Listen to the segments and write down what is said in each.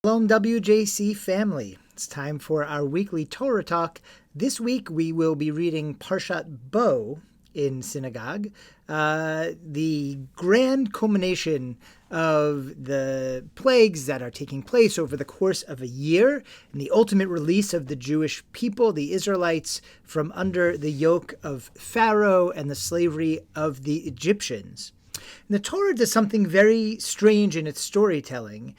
Shalom WJC family. It's time for our weekly Torah talk. This week we will be reading Parshat Bo in synagogue, the grand culmination of the plagues that are taking place over the course of a year, and the ultimate release of the Jewish people, the Israelites, from under the yoke of Pharaoh and the slavery of the Egyptians. And the Torah does something very strange in its storytelling.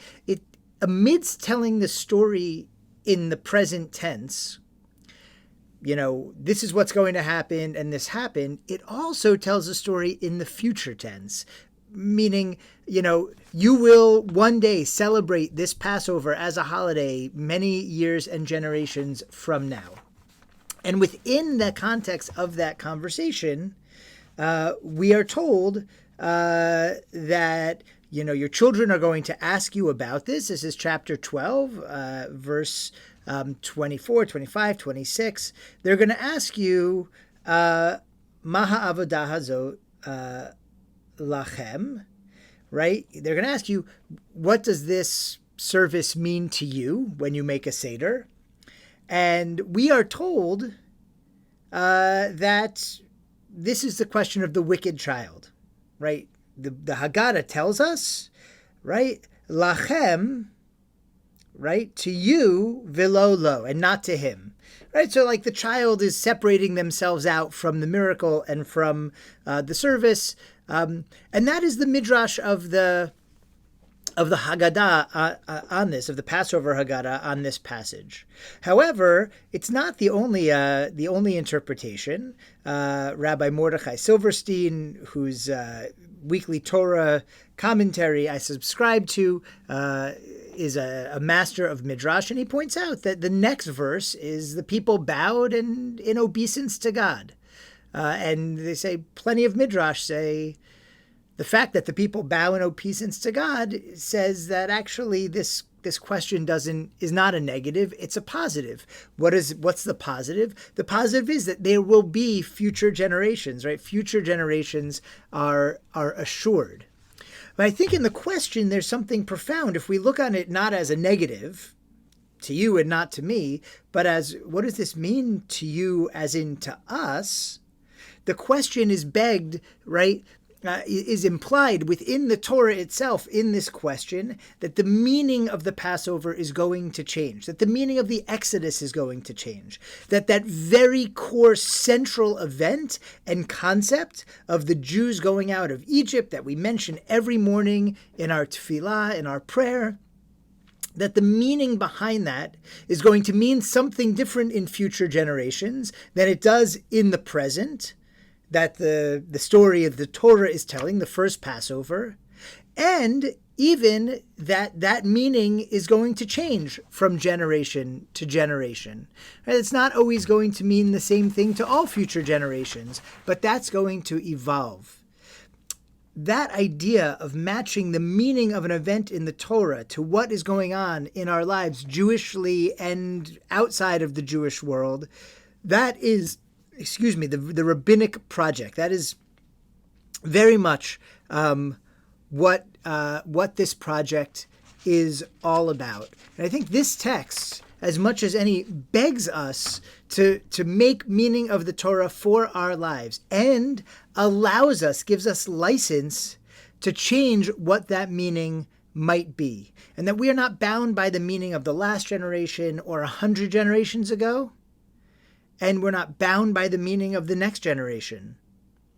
Amidst telling the story in the present tense, this is what's going to happen and this happened, it also tells a story in the future tense, meaning, you will one day celebrate this Passover as a holiday many years and generations from now. And within the context of that conversation, we are told that your children are going to ask you about this. This is chapter 12, verse 24, 25, 26. They're going to ask you, Maha avodah hazot lachem, right? They're going to ask you, what does this service mean to you when you make a Seder? And we are told that this is the question of the wicked child, right? The Haggadah tells us, right, lachem, right, to you, velo lo, and not to him, right? So like the child is separating themselves out from the miracle and from the service, and that is the midrash of the Haggadah on this, of the Passover Haggadah on this passage. However, it's not the only interpretation. Rabbi Mordechai Silverstein, whose weekly Torah commentary I subscribe to, is a master of midrash, and he points out that the next verse is the people bowed and in obeisance to God, and they say plenty of midrash say the fact that the people bow in obeisance to God says that actually this question is not a negative, it's a positive. What's the positive? The positive is that there will be future generations, right? Future generations are assured. But I think in the question there's something profound if we look on it not as a negative to you and not to me, but as what does this mean to you as in to us? The question is begged, right? Is implied within the Torah itself in this question that the meaning of the Passover is going to change, that the meaning of the Exodus is going to change, that very core central event and concept of the Jews going out of Egypt that we mention every morning in our tefillah, in our prayer, that the meaning behind that is going to mean something different in future generations than it does in the present, that the story of the Torah is telling, the first Passover, and even that meaning is going to change from generation to generation. Right? It's not always going to mean the same thing to all future generations, but that's going to evolve. That idea of matching the meaning of an event in the Torah to what is going on in our lives, Jewishly and outside of the Jewish world, that is the rabbinic project. That is very much what this project is all about. And I think this text, as much as any, begs us to make meaning of the Torah for our lives and gives us license to change what that meaning might be. And that we are not bound by the meaning of the last generation or 100 generations ago, and we're not bound by the meaning of the next generation,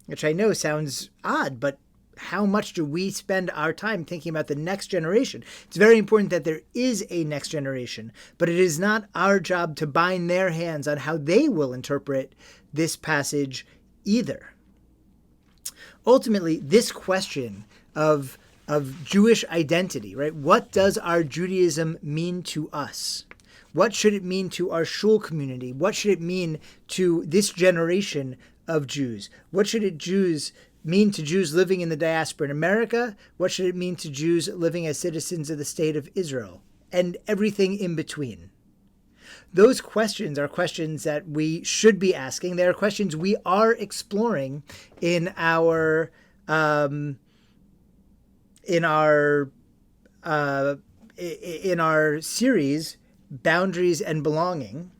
which I know sounds odd, but how much do we spend our time thinking about the next generation? It's very important that there is a next generation, but it is not our job to bind their hands on how they will interpret this passage either. Ultimately, this question of Jewish identity, right? What does our Judaism mean to us? What should it mean to our shul community? What should it mean to this generation of Jews? What should it mean to Jews living in the diaspora in America? What should it mean to Jews living as citizens of the state of Israel? And everything in between. Those questions are questions that we should be asking. They are questions we are exploring in our in our series, Boundaries and Belonging,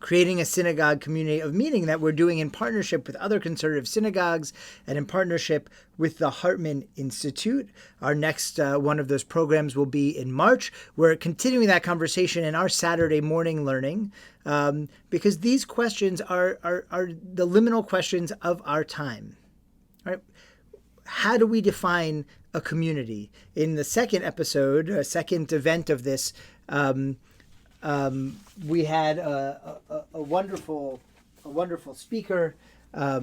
creating a synagogue community of meaning that we're doing in partnership with other conservative synagogues and in partnership with the Hartman Institute. Our next one of those programs will be in March. We're continuing that conversation in our Saturday morning learning because these questions are the liminal questions of our time. Right? How do we define a community? In the second episode, a second event of this, we had a wonderful speaker. I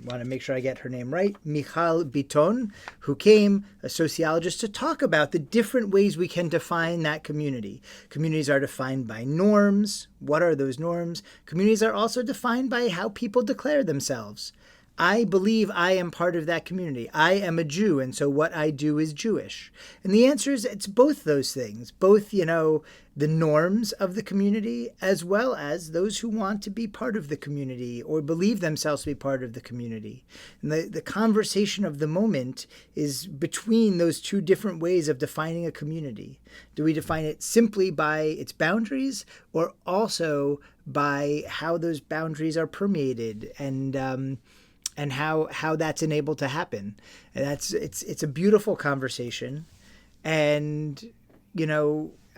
want to make sure I get her name right. Michal Biton, who came, a sociologist, to talk about the different ways we can define that community. Communities are defined by norms. What are those norms? Communities are also defined by how people declare themselves. I believe I am part of that community. I am a Jew, and so what I do is Jewish. And the answer is it's both those things, both, the norms of the community, as well as those who want to be part of the community or believe themselves to be part of the community. And the conversation of the moment is between those two different ways of defining a community. Do we define it simply by its boundaries, or also by how those boundaries are permeated and how that's enabled to happen? And it's a beautiful conversation. And,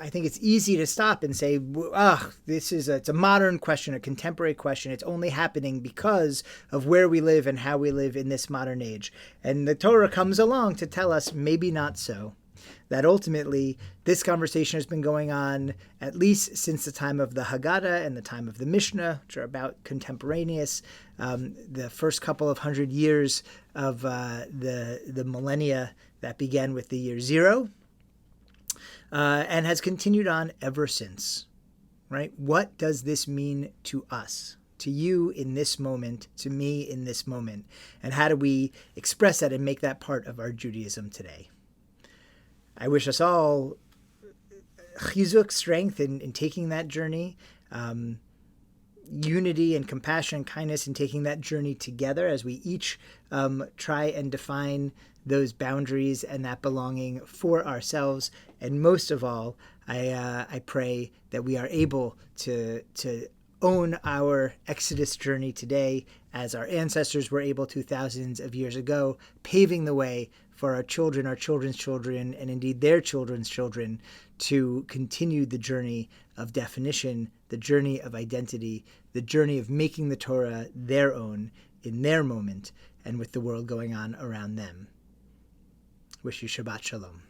I think it's easy to stop and say, it's a modern question, a contemporary question. It's only happening because of where we live and how we live in this modern age. And the Torah comes along to tell us maybe not so. That ultimately, this conversation has been going on at least since the time of the Haggadah and the time of the Mishnah, which are about contemporaneous, the first couple of 100 years of the millennia that began with the year 0, and has continued on ever since, right? What does this mean to us, to you in this moment, to me in this moment? And how do we express that and make that part of our Judaism today? I wish us all chizuk, strength in taking that journey, unity and compassion and kindness in taking that journey together as we each try and define those boundaries and that belonging for ourselves. And most of all, I pray that we are able to own our Exodus journey today as our ancestors were able to thousands of years ago, paving the way for our children, our children's children, and indeed their children's children to continue the journey of definition, the journey of identity, the journey of making the Torah their own in their moment and with the world going on around them. Wish you Shabbat Shalom.